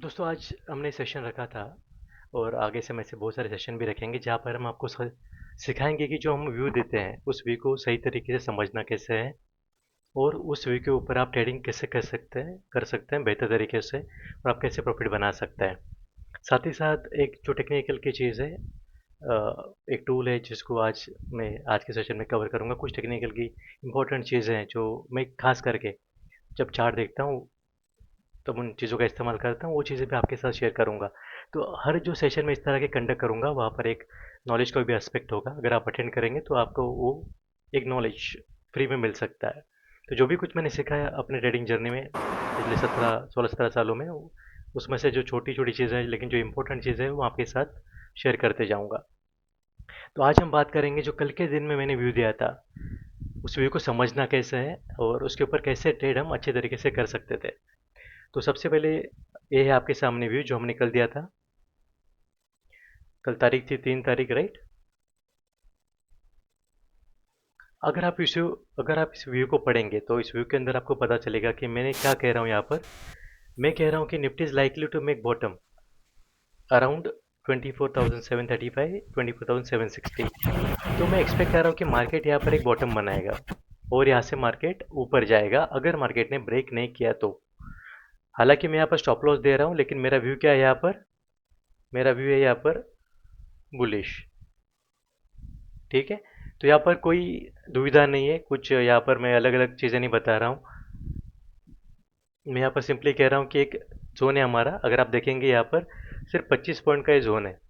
दोस्तों आज हमने सेशन रखा था और आगे से हम ऐसे बहुत सारे सेशन भी रखेंगे जहाँ पर हम आपको सिखाएंगे कि जो हम व्यू देते हैं उस व्यू को सही तरीके से समझना कैसे है और उस व्यू के ऊपर आप ट्रेडिंग कैसे कर सकते हैं बेहतर तरीके से और आप कैसे प्रॉफिट बना सकते हैं। साथ ही साथ एक जो टेक्निकल की चीज़ है, एक टूल है जिसको मैं आज के सेशन में कवर करूँगा। कुछ टेक्निकल की इंपॉर्टेंट चीज़ें हैं जो मैं खास करके जब चार्ट देखता हूँ तब उन चीज़ों का इस्तेमाल करता हूँ, वो चीज़ें मैं आपके साथ शेयर करूँगा। तो हर जो सेशन में इस तरह के कंडक्ट करूँगा वहाँ पर एक नॉलेज का भी एस्पेक्ट होगा। अगर आप अटेंड करेंगे तो आपको वो एक नॉलेज फ्री में मिल सकता है। तो जो भी कुछ मैंने सीखा है अपने ट्रेडिंग जर्नी में पिछले 17 16 17 सालों में, उसमें से जो छोटी छोटी चीज़ें हैं लेकिन जो इंपॉर्टेंट चीज़ें हैं वो आपके साथ शेयर करते जाऊँगा। तो आज हम बात करेंगे जो कल के दिन में मैंने व्यू दिया था, उस व्यू को समझना कैसे है और उसके ऊपर कैसे ट्रेड हम अच्छे तरीके से कर सकते थे। तो सबसे पहले ये है आपके सामने व्यू जो हमने कल दिया था। कल तारीख थी 3 तारीख, राइट। अगर आप इस अगर आप इस व्यू को पढ़ेंगे तो इस व्यू के अंदर आपको पता चलेगा कि मैंने क्या कह रहा हूँ यहाँ पर। मैं कह रहा हूँ कि Nifty is likely to make bottom around 24,735 24,760। तो मैं एक्सपेक्ट कर रहा हूँ कि मार्केट यहाँ पर एक बॉटम बनाएगा और यहाँ से मार्केट ऊपर जाएगा अगर मार्केट ने ब्रेक नहीं किया तो। हालांकि मैं यहाँ पर स्टॉप लॉस दे रहा हूँ लेकिन मेरा व्यू क्या है यहाँ पर, मेरा व्यू है यहाँ पर बुलिश। ठीक है। तो यहाँ पर कोई दुविधा नहीं है, कुछ यहाँ पर मैं अलग अलग चीज़ें नहीं बता रहा हूँ। मैं यहाँ पर सिंपली कह रहा हूँ कि एक जोन है हमारा, अगर आप देखेंगे यहाँ पर सिर्फ 25 पॉइंट का ये जोन है।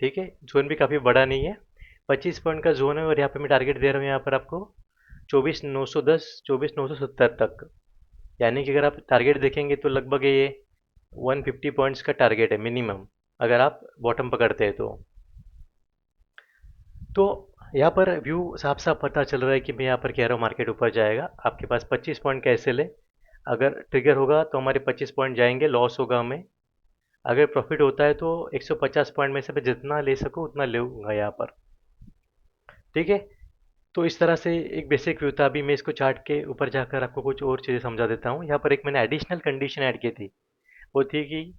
ठीक है, जोन भी काफ़ी बड़ा नहीं है, 25 पॉइंट का जोन है और यहाँ पर मैं टारगेट दे रहा हूँ यहाँ पर आपको 24,910 24,970 तक। यानी कि अगर आप टारगेट देखेंगे तो लगभग ये 150 पॉइंट्स का टारगेट है मिनिमम, अगर आप बॉटम पकड़ते हैं तो यहाँ पर व्यू साफ साफ पता चल रहा है कि मैं यहाँ पर कह रहा हूँ मार्केट ऊपर जाएगा। आपके पास 25 पॉइंट का एसएल है, अगर ट्रिगर होगा तो हमारे 25 पॉइंट जाएंगे, लॉस होगा हमें। अगर प्रॉफिट होता है तो 150 पॉइंट में से मैं जितना ले सकूँ उतना लूँगा यहाँ पर। ठीक है। तो इस तरह से एक बेसिक व्यू था। अभी मैं इसको चार्ट के ऊपर जाकर आपको कुछ और चीज़ें समझा देता हूँ। यहाँ पर एक मैंने एडिशनल कंडीशन ऐड की थी, वो थी कि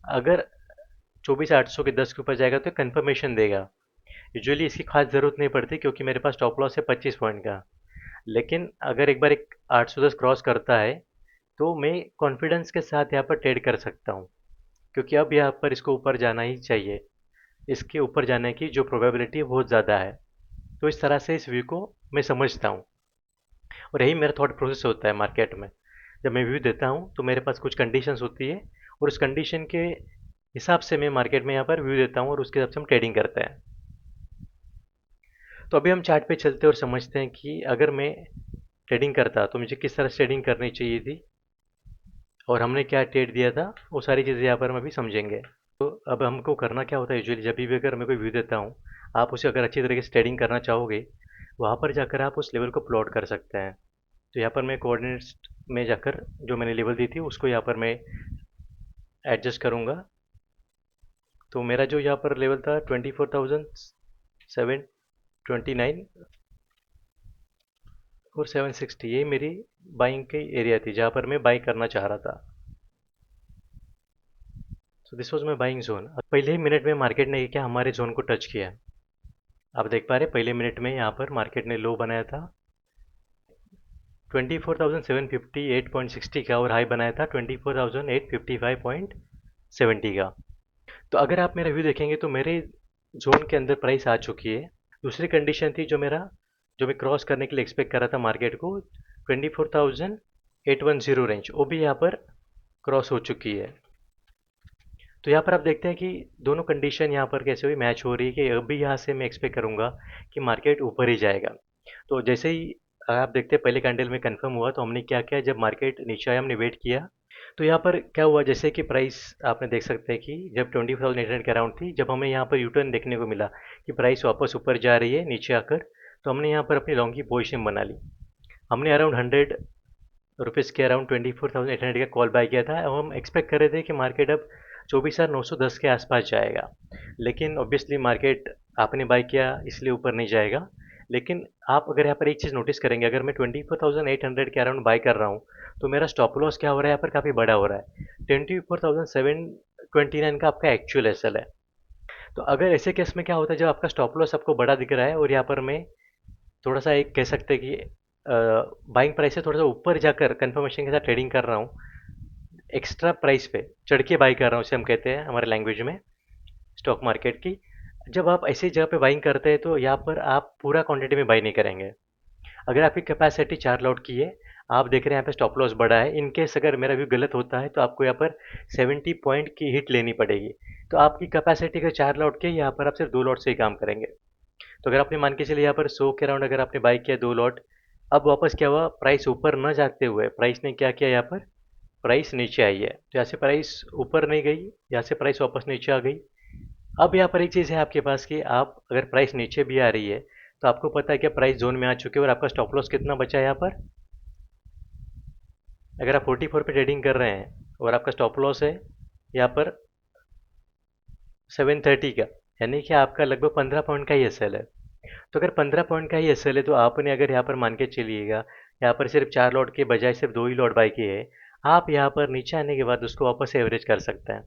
अगर 24,800 के 10 के ऊपर जाएगा तो कंफर्मेशन देगा। यूजुअली इसकी खास ज़रूरत नहीं पड़ती क्योंकि मेरे पास स्टॉप लॉस है 25 पॉइंट का। लेकिन अगर एक बार एक 810 क्रॉस करता है तो मैं कॉन्फिडेंस के साथ यहाँ पर ट्रेड कर सकता हूँ, क्योंकि अब यहाँ पर इसको ऊपर जाना ही चाहिए। इसके ऊपर जाने की जो प्रोबेबिलिटी है बहुत ज़्यादा है। तो इस तरह से इस व्यू को मैं समझता हूँ और यही मेरा थॉट प्रोसेस होता है मार्केट में। जब मैं व्यू देता हूँ तो मेरे पास कुछ कंडीशंस होती है और उस कंडीशन के हिसाब से मैं मार्केट में यहाँ पर व्यू देता हूँ और उसके हिसाब से हम ट्रेडिंग करते हैं। तो अभी हम चार्ट पे चलते हैं और समझते हैं कि अगर मैं ट्रेडिंग करता तो मुझे किस तरह से ट्रेडिंग करनी चाहिए थी और हमने क्या ट्रेड दिया था, वो सारी चीज़ें यहाँ पर हम अभी समझेंगे। तो अब हमको करना क्या होता है, यूजुअली जब भी अगर मैं कोई व्यू देता हूँ, आप उसे अगर अच्छी तरीके से ट्रेडिंग करना चाहोगे वहाँ पर जाकर आप उस लेवल को प्लॉट कर सकते हैं। तो यहाँ पर मैं कोऑर्डिनेट्स में जाकर जो मैंने लेवल दी थी उसको यहाँ पर मैं एडजस्ट करूँगा। तो मेरा जो यहाँ पर लेवल था 24,729 और 760, ये मेरी बाइंग की एरिया थी जहाँ पर मैं बाई करना चाह रहा था। So this was my buying zone. पहले ही मिनट में मार्केट ने क्या हमारे जोन को टच किया। आप देख पा रहे पहले मिनट में यहाँ पर मार्केट ने लो बनाया था 24,758.60 का और हाई बनाया था 24,855.70 का। तो अगर आप मेरा व्यू देखेंगे तो मेरे जोन के अंदर प्राइस आ चुकी है। दूसरी कंडीशन थी जो मैं क्रॉस करने के लिए एक्सपेक्ट कर रहा था मार्केट को, 24,810 रेंज, वो भी यहाँ पर क्रॉस हो चुकी है। तो यहाँ पर आप देखते हैं कि दोनों कंडीशन यहाँ पर कैसे हुई, मैच हो रही है कि अभी यहाँ से मैं एक्सपेक्ट करूँगा कि मार्केट ऊपर ही जाएगा। तो जैसे ही आप देखते हैं पहले कैंडल में कंफर्म हुआ तो हमने क्या किया, जब मार्केट नीचे आया हमने वेट किया। तो यहाँ पर क्या हुआ, जैसे कि प्राइस आपने देख सकते हैं कि जब 20,800 के अराउंड थी, जब हमें यहाँ पर यू टर्न देखने को मिला कि प्राइस वापस ऊपर जा रही है नीचे आकर, तो हमने यहाँ पर अपनी लॉन्ग की पोजिशन बना ली। हमने अराउंड 100 रुपीज़ के अराउंड 24,800 का कॉल बाय किया था और हम एक्सपेक्ट कर रहे थे कि मार्केट अब 24,910 के आसपास जाएगा। लेकिन ऑब्वियसली मार्केट आपने बाय किया इसलिए ऊपर नहीं जाएगा। लेकिन आप अगर यहाँ पर एक चीज़ नोटिस करेंगे, अगर मैं 24,800 के अराउंड बाय कर रहा हूँ, तो मेरा स्टॉप लॉस क्या हो रहा है यहाँ पर, काफ़ी बड़ा हो रहा है। 24,729 का आपका एक्चुअल एसएल है। तो अगर ऐसे केस में क्या होता है, जब आपका स्टॉप लॉस आपको बड़ा दिख रहा है और यहाँ पर मैं थोड़ा सा एक कह सकते हैं कि बाइंग प्राइस से थोड़ा सा ऊपर जाकर कंफर्मेशन के साथ ट्रेडिंग कर रहा हूँ, एक्स्ट्रा प्राइस पे चढ़ के बाई कर रहा हूँ, उसे हम कहते हैं हमारे लैंग्वेज में स्टॉक मार्केट की। जब आप ऐसी जगह पे बाइंग करते हैं तो यहाँ पर आप पूरा क्वांटिटी में बाई नहीं करेंगे। अगर आपकी कैपेसिटी 4 लॉट की है, आप देख रहे हैं यहाँ पे स्टॉप लॉस बड़ा है, इन केस अगर मेरा व्यू गलत होता है तो आपको यहाँ पर 70 पॉइंट की हिट लेनी पड़ेगी। तो आपकी कैपेसिटी का 4 लॉट के, यहाँ पर आप सिर्फ 2 लॉट से ही काम करेंगे। तो अगर आपने मान के चलिए यहाँ पर 100 के अराउंड अगर आपने बाई किया 2 लॉट, अब वापस क्या हुआ, प्राइस ऊपर न जाते हुए प्राइस ने क्या किया, यहाँ पर प्राइस नीचे आई है। तो यहाँ से प्राइस ऊपर नहीं गई, यहाँ से प्राइस वापस नीचे आ गई। अब यहाँ पर एक चीज़ है आपके पास कि आप अगर प्राइस नीचे भी आ रही है तो आपको पता है कि प्राइस जोन में आ चुके हैं और आपका स्टॉप लॉस कितना बचा है यहाँ पर। अगर आप 44 पे ट्रेडिंग कर रहे हैं और आपका स्टॉप लॉस है यहाँ पर 730 का, यानी कि आपका लगभग 15 पॉइंट का ही एसएल है। तो अगर 15 पॉइंट का ही एसएल है तो आपने अगर यहाँ पर मान के चलिएगा, यहाँ पर सिर्फ 4 लॉट के बजाय सिर्फ 2 ही लॉट बाई किए हैं, आप यहाँ पर नीचे आने के बाद उसको वापस से एवरेज कर सकते हैं।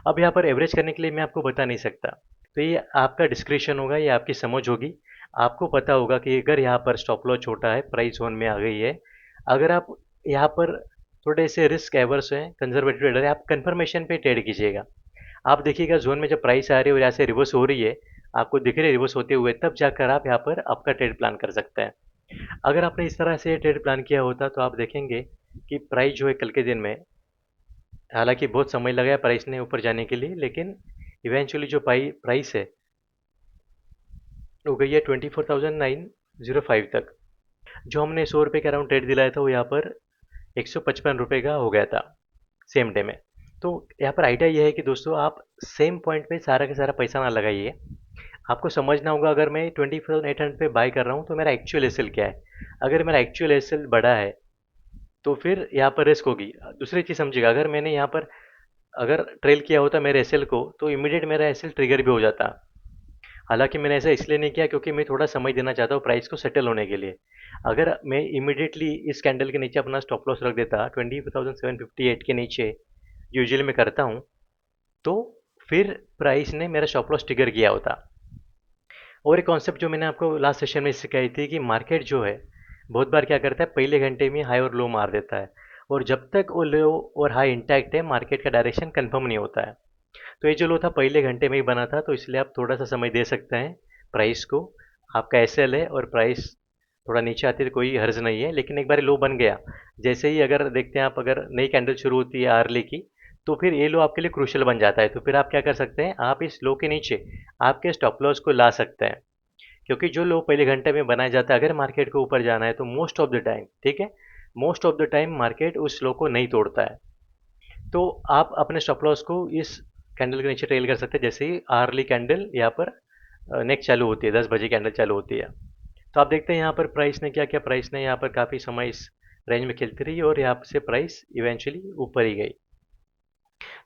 अब यहाँ पर एवरेज करने के लिए मैं आपको बता नहीं सकता, तो ये आपका डिस्क्रिप्शन होगा, ये आपकी समझ होगी। आपको पता होगा कि अगर यहाँ पर स्टॉप लॉस छोटा है, प्राइस जोन में आ गई है, अगर आप यहाँ पर थोड़े से रिस्क एवर्स हैं, कंजर्वेटिव ट्रेडर है, आप कंफर्मेशन पे ट्रेड कीजिएगा। आप देखिएगा जोन में जब प्राइस आ रही है और यहाँ से रिवर्स हो रही है, आपको दिख रही है रिवर्स होते हुए, तब जाकर आप यहाँ पर आपका ट्रेड प्लान कर सकते हैं। अगर आपने इस तरह से ट्रेड प्लान किया होता तो आप देखेंगे कि प्राइस जो है कल के दिन में, हालांकि बहुत समय लगा है प्राइस ने ऊपर जाने के लिए, लेकिन इवेंचुअली जो प्राइस है हो गई है 24,905 तक। जो हमने 100 रुपये के अराउंड ट्रेड दिलाया था वो यहाँ पर 155 रुपये का हो गया था सेम डे में। तो यहाँ पर आइडिया ये है कि दोस्तों आप सेम पॉइंट पे सारा का सारा पैसा ना लगाइए। आपको समझना होगा, अगर मैं 24,800 पे बाय कर रहा हूँ तो मेरा एक्चुअल एसएल क्या है। अगर मेरा एक्चुअल एसएल बड़ा है तो फिर यहाँ पर रिस्क होगी। दूसरी चीज़ समझिएगा, अगर मैंने यहाँ पर अगर ट्रेल किया होता मेरे एसएल को तो इमीडिएट मेरा एसएल ट्रिगर भी हो जाता। हालांकि मैंने ऐसा इसलिए नहीं किया क्योंकि मैं थोड़ा समय देना चाहता हूँ प्राइस को सेटल होने के लिए। अगर मैं इमीडिएटली इस कैंडल के नीचे अपना स्टॉप लॉस रख देता 24,758 के नीचे, यूजुअली मैं करता हूँ, तो फिर प्राइस ने मेरा स्टॉप लॉस ट्रिगर किया होता। और एक कॉन्सेप्ट जो मैंने आपको लास्ट सेशन में सिखाई थी कि मार्केट जो है बहुत बार क्या करता है, पहले घंटे में हाई और लो मार देता है, और जब तक वो लो और हाई इंटैक्ट है मार्केट का डायरेक्शन कंफर्म नहीं होता है। तो ये जो लो था पहले घंटे में ही बना था, तो इसलिए आप थोड़ा सा समय दे सकते हैं प्राइस को। आपका एसएल है और प्राइस थोड़ा नीचे आती है तो कोई हर्ज नहीं है, लेकिन एक बार लो बन गया, जैसे ही अगर देखते हैं आप, अगर नई कैंडल शुरू होती है आर्ली की, तो फिर ये लो आपके लिए क्रूशियल बन जाता है। तो फिर आप क्या कर सकते हैं, आप इस लो के नीचे आपके स्टॉप लॉस को ला सकते हैं, क्योंकि जो लो पहले घंटे में बनाया जाता है, अगर मार्केट को ऊपर जाना है तो मोस्ट ऑफ द टाइम, ठीक है, most of the time market उस लो को नहीं तोड़ता है। तो आप अपने स्टॉप लॉस को इस कैंडल के नीचे ट्रेल कर सकते हैं, जैसे ही आर्ली कैंडल यहाँ पर नेक्स्ट चालू होती है, 10 बजे कैंडल चालू होती है। तो आप देखते हैं यहाँ पर प्राइस ने क्या किया, प्राइस ने यहाँ पर काफ़ी समय इस रेंज में खेलती रही और यहाँ से प्राइस इवेंचुअली ऊपर ही गई।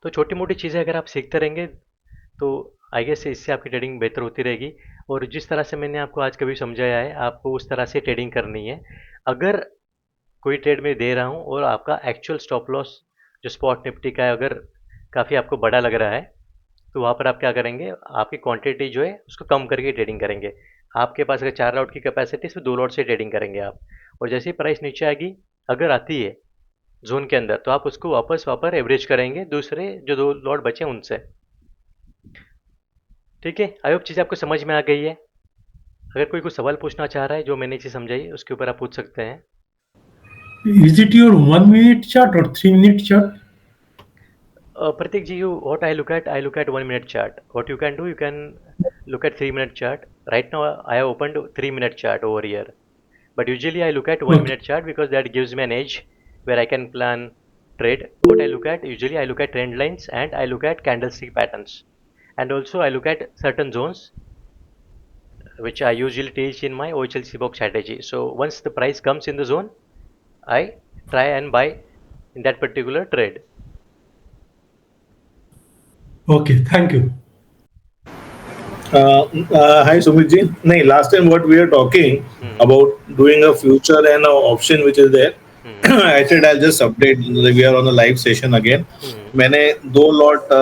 तो छोटी मोटी चीज़ें अगर आप सीखते रहेंगे तो आई गेस इससे आपकी ट्रेडिंग बेहतर होती रहेगी। और जिस तरह से मैंने आपको आज कभी समझाया है, आपको उस तरह से ट्रेडिंग करनी है। अगर कोई ट्रेड में दे रहा हूँ और आपका एक्चुअल स्टॉप लॉस जो स्पॉट निफ्टी का है अगर काफ़ी आपको बड़ा लग रहा है, तो वहाँ पर आप क्या करेंगे, आपकी क्वांटिटी जो है उसको कम करके ट्रेडिंग करेंगे। आपके पास अगर 4 लॉट की कैपेसिटी, सिर्फ 2 लॉट से ट्रेडिंग करेंगे आप। और जैसे ही प्राइस नीचे आएगी, अगर आती है जोन के अंदर, तो आप उसको वापस एवरेज करेंगे दूसरे जो 2 लॉट बचे उनसे। ठीक है, आई होप चीज़ आपको समझ में आ गई है। अगर कोई कुछ सवाल पूछना चाह रहा है जो मैंने चीज़ समझाई, उसके ऊपर आप पूछ सकते हैं। Is it your 1 minute chart or 3 minute chart? Pratik ji, what I look at 1 minute chart. What you can do, you can look at 3 minute chart. Right now, I have opened 3 minute chart over here. But usually I look at one Okay. minute chart because that gives me an edge where I can plan trade. What I look at, usually I look at trend lines and I look at candlestick patterns. And also I look at certain zones which I usually teach in my OHLC box strategy. So once the price comes in the zone, I try and buy in that particular trade. Okay. Thank you. Hi Sumitji. No, last time what we were talking hmm about doing a future and a option which is there. Hmm I said I'll just update. We are on a live session again. हम्म मैंने दो lot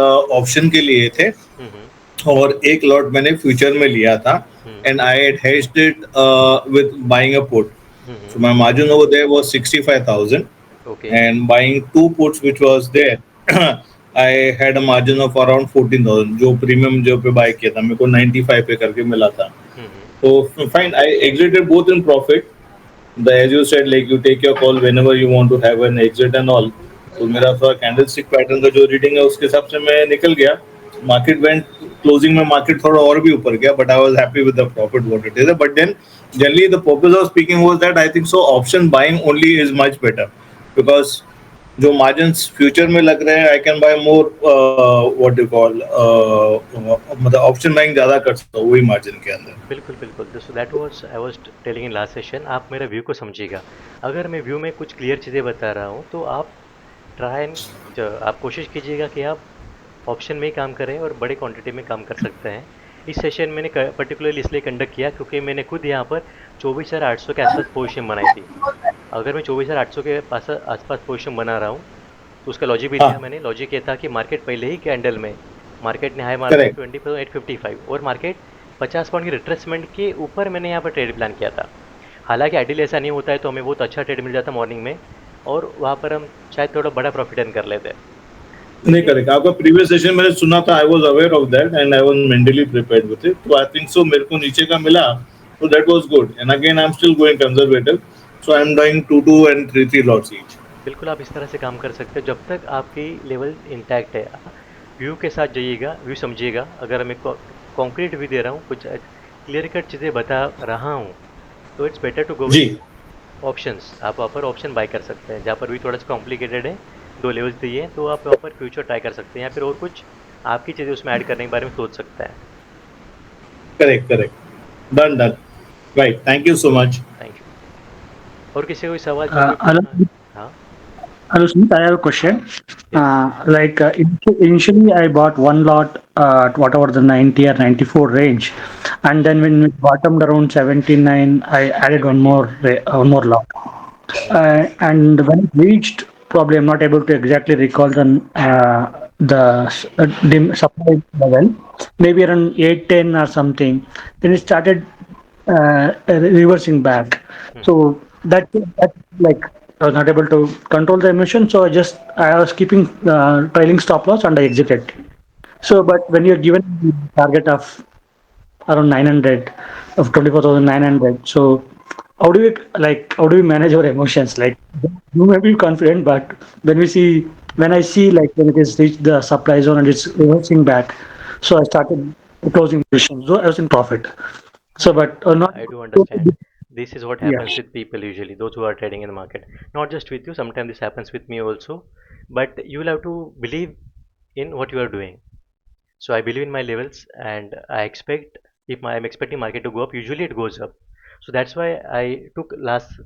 option के लिए थे हम्म और एक lot मैंने future में लिया था hmm and I had hedged it with buying a put. So hmm my margin over there was 65,000 okay and buying two puts which was there. I had a margin of around 14,000 जो premium जो पे bye किया था मेरे को 95 पे करके मिला था. हम्म So fine, I exited both in profit. The as you said, like you take your call whenever you want to have an exit and all. तो मेरा थोड़ा कैंडल स्टिक पैटर्न का जो रीडिंग है उसके हिसाब से मैं निकल गया. मार्केट वेंट क्लोजिंग में मार्केट थोड़ा और भी ऊपर गया but I was happy with the profit what it is but then generally the purpose of speaking was that I think so option buying only is much better because जो margin future में लग रहे हैं I can buy more what you call मतलब option buying ज्यादा कर सकता हूँ वही मार्जिन के अंदर. बिल्कुल बिल्कुल so that was I was telling in last session आप मेरे व्यू को समझिएगा अगर मैं व्यू में कुछ क्लियर चीज़ें बता रहा हूँ तो आप ट्राई एंड आप कोशिश कीजिएगा कि आप ऑप्शन में ही काम करें और बड़े क्वांटिटी में काम कर सकते हैं इस सेशन मैंने पर्टिकुलरली इसलिए कंडक्ट किया क्योंकि मैंने खुद यहाँ पर 24,800 के आसपास पोजीशन बनाई थी अगर मैं 24,800 के पास आसपास पोजीशन बना रहा हूँ तो उसका लॉजिक भी दिया हाँ मैंने लॉजिक ये था कि मार्केट पहले ही कैंडल में मार्केट ने हाई मारा था करेक्ट 20,855 और मार्केट 50 पॉइंट की रिट्रेसमेंट के ऊपर मैंने यहाँ पर ट्रेड प्लान किया था हालांकि आइडियल ऐसा नहीं होता है तो हमें बहुत अच्छा ट्रेड मिल जाता मॉर्निंग में और वहाँ पर हम शायद थोड़ा बड़ा प्रॉफिट अर्न कर लेते नहीं लेकिन करेक्ट आपका प्रीवियस सेशन मैंने सुना था I was aware of that and I was mentally prepared with it तो आई थिंक सो मेरे को नीचे का मिला तो that was good and again I am still going conservative so I am doing 2 and 3 lots each. बिल्कुल आप इस तरह से काम कर सकते हो जब तक आपकी लेवल इंटैक्ट है व्यू के साथ जाइएगा व्यू समझिएगा अगर मैं कॉन्क्रीट भी दे रहा हूँ कुछ क्लियर कट चीज़ें बता रहा हूँ तो इट्स बेटर टू गो जी विथ ऑप्शंस आप वहाँ पर ऑप्शन बाय कर सकते हैं जहाँ पर भी थोड़ा सा कॉम्प्लिकेटेड है दो लेवल्स दिए हैं तो आप वहाँ पर फ्यूचर ट्राई कर सकते हैं या फिर और कुछ आपकी चीज़ें उसमें ऐड करने के बारे में सोच सकते हैं correct correct done done right thank you so much. Thank you और किसी को कोई सवाल चाहे कोई Hello, पूछना हाँ hello, Smith. I have a question. Yes Initially, I bought one lot at whatever the 90 or 94 range, and then when it bottomed around 79, I added 70 one more lot. And when it reached, probably I'm not able to exactly recall the supply level, maybe around 810 or something. Then it started reversing back. Hmm So that like I was not able to control the emotion. So I was keeping trailing stop loss and I exited. So, but when you're given the target of around 900 of 24,900, so how do we manage our emotions? Like you may be confident, but when I see like when it is reached the supply zone and it's reversing back, so I started closing positions. So I was in profit. So, but not I do understand. This is what yeah. happens with people usually, those who are trading in the market. Not just with you, sometimes this happens with me also. But you will have to believe in what you are doing. So I believe in my levels and I expect if I'm expecting market to go up, usually it goes up. So that's why I took last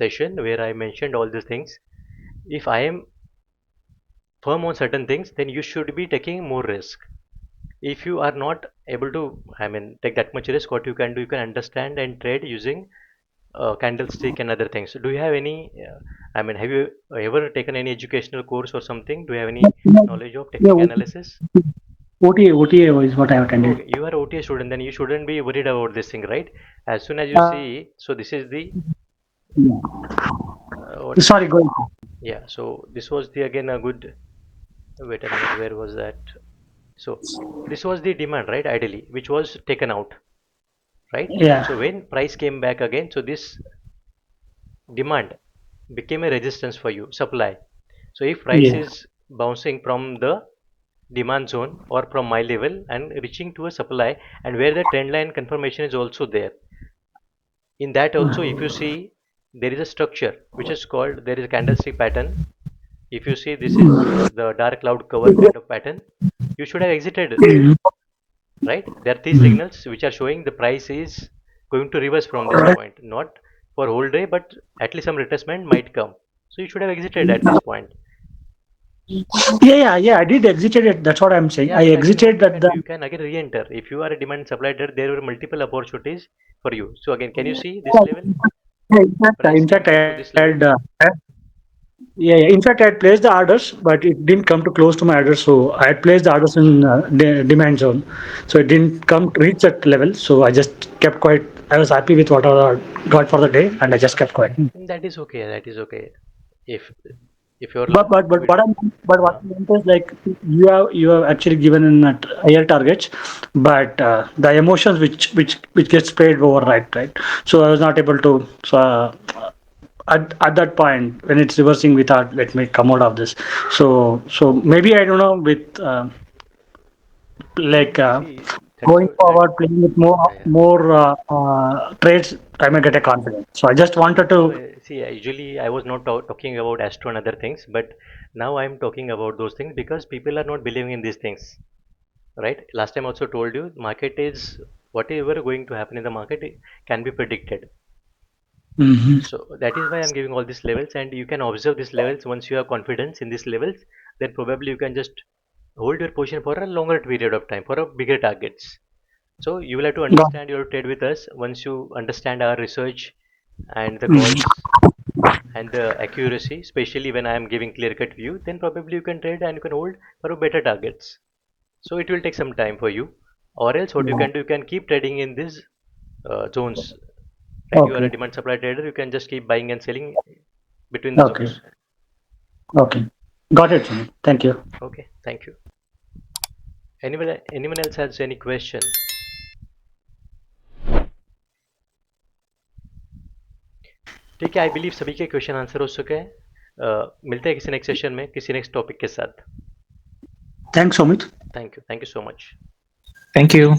session where I mentioned all these things. If I am firm on certain things, then you should be taking more risk. If you are not able to, I mean, take that much risk, what you can do, you can understand and trade using candlestick and other things. Do you have any I mean, have you ever taken any educational course or something? Do you have any knowledge of Yeah, technical analysis? OTA is what I attended. Okay, you are OTA student, then you shouldn't be worried about this thing, right? As soon as you Uh, see, so this is the yeah. what Sorry, go ahead. yeah, so this was the again a good, wait a minute, where was that? So this was the demand, right, ideally, which was taken out, right? So Yeah, when price came back again, so this demand became a resistance for you, supply. So if price yeah. is bouncing from the demand zone or from my level and reaching to a supply and where the trend line confirmation is also there, in that also if you see there is a structure which is called, there is a candlestick pattern. If you see this is the dark cloud cover kind of pattern, you should have exited there, right? There are three signals which are showing the price is going to reverse from this point, not for whole day but at least some retracement might come, so you should have exited at this point. Yeah. I did exited it. That's what I'm saying. Yeah, I then actually what exited you at can do, the. you can again re-enter. If you are a demand supply trader, there were multiple opportunities for you. So again, can you see this level? Yeah, Price in fact, came I down to this level. yeah. In fact, I had placed the orders, but it didn't come to close to my orders. So I had placed the orders in demand zone, so it didn't come to reach that level. So I just kept quiet. I was happy with whatever I got for the day, and I just kept quiet. That is okay. That is okay. If if your But will, what I meant is like you have actually given in a higher targets, but the emotions which gets played over, right. So I was not able to. So at that point when it's reversing, we thought let me come out of this. So maybe I don't know with like see that's going so that forward playing with yeah, yeah. more trades, I may get a confidence. So I just wanted No, to. see, usually I was not talking about Astro and other things, but now I'm talking about those things because people are not believing in these things, right? Last time I also told you, market is whatever going to happen in the market it can be predicted. Mhm. So that is why I'm giving all these levels, and you can observe these levels. Once you have confidence in these levels, then probably you can just hold your position for a longer period of time for a bigger targets. So you will have to Got understand your trade with us. Once you understand our research and the mhm. calls and the accuracy, especially when I am giving clear cut view, then probably you can trade and you can hold for a better targets. So it will take some time for you, or else what you Yeah. can do, you can keep trading in these zones, right? You are a Okay. demand supply trader, you can just keep buying and selling between the Okay. zones. Okay. Got it, Sumit. Thank you. Okay, thank you. Anyone else has any question? ठीक है, I believe सभी के question answer हो चुके हैं। मिलते हैं किसी नेक्स्ट सेशन में किसी नेक्स्ट टॉपिक के साथ। Thanks, Sumit. Thank you so much. Thank you.